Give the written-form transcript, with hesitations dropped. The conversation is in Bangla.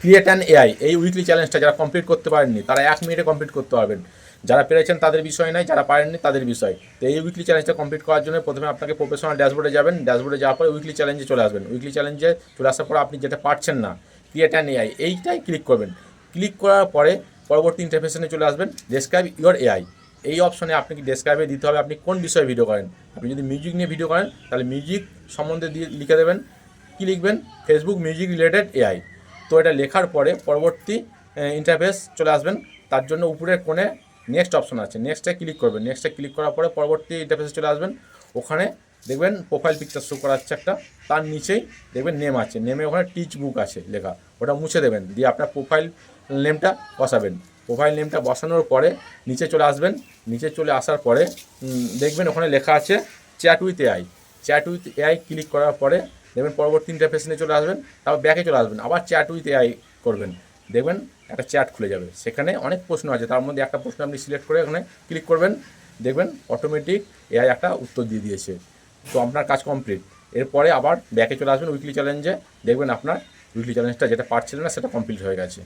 ক্রিয়েট অ্যান এআই, এই উইকলি চ্যালেঞ্জটা যারা কমপ্লিট করতে পারেননি তারা 1 মিনিটে কমপ্লিট করতে পারবেন। যারা পেরেছেন তাদের বিষয় নয়, যারা পারেননি তাদের বিষয়। তো এই উইকলি চ্যালেঞ্জটা কমপ্লিট করার জন্য প্রথমে আপনাকে প্রফেশনাল ড্যাশবোর্ডে যাবেন। ড্যাশবোর্ডে যাওয়ার পরে উইকলি চ্যালেঞ্জে চলে আসবেন। উইকলি চ্যালেঞ্জে চলে আসার পরে আপনি যেটা পারছেন না, ক্রিয়েট অ্যান এআই, এইটাই ক্লিক করবেন। ক্লিক করার পরে পরবর্তী ইন্টারফেশনে চলে আসবেন, ডেসক্রাইব ইউর এআই। এই অপশনে আপনাকে ডেসক্রাইবে দিতে হবে আপনি কোন বিষয়ে ভিডিও করেন। আপনি যদি মিউজিক নিয়ে ভিডিও করেন তাহলে মিউজিক সম্বন্ধে দিয়ে লিখে দেবেন। কী লিখবেন? Facebook music related AI. তো এটা লেখার পরে পরবর্তী ইন্টারফেস চলে আসবেন। তার জন্য উপরের কোণে নেক্সট অপশন আছে, নেক্সটে ক্লিক করবেন। নেক্সটে ক্লিক করার পরে পরবর্তী ইন্টারফেসে চলে আসবেন। ওখানে দেখবেন প্রোফাইল পিকচার শো করাচ্ছে একটা, তার নিচেই দেখবেন নেম আছে, নেমে ওখানে টিচ বুক আছে লেখা, ওটা মুছে দেবেন। দিয়ে আপনার প্রোফাইল নেমটা বসাবেন। প্রোফাইল নেমটা বসানোর পরে নিচে চলে আসবেন। নিচে চলে আসার পরে দেখবেন ওখানে লেখা আছে chat with AI. Chat with AI click করার পরে দেখবেন পরবর্তী ইন্টারফেসে চলে আসবেন। তারপর ব্যাকে চলে আসবেন, আবার চ্যাট উইথ এআই করবেন। দেখবেন একটা চ্যাট খুলে যাবে, সেখানে অনেক প্রশ্ন আছে, তার মধ্যে একটা প্রশ্ন আপনি সিলেক্ট করে ওখানে ক্লিক করবেন। দেখবেন অটোমেটিক এআই একটা উত্তর দিয়ে দিয়েছে। তো আপনার কাজ কমপ্লিট। এরপরে আবার ব্যাকে চলে আসবেন উইকলি চ্যালেঞ্জে, দেখবেন আপনার উইকলি চ্যালেঞ্জটা যেটা পারছিলেন না সেটা কমপ্লিট হয়ে গেছে।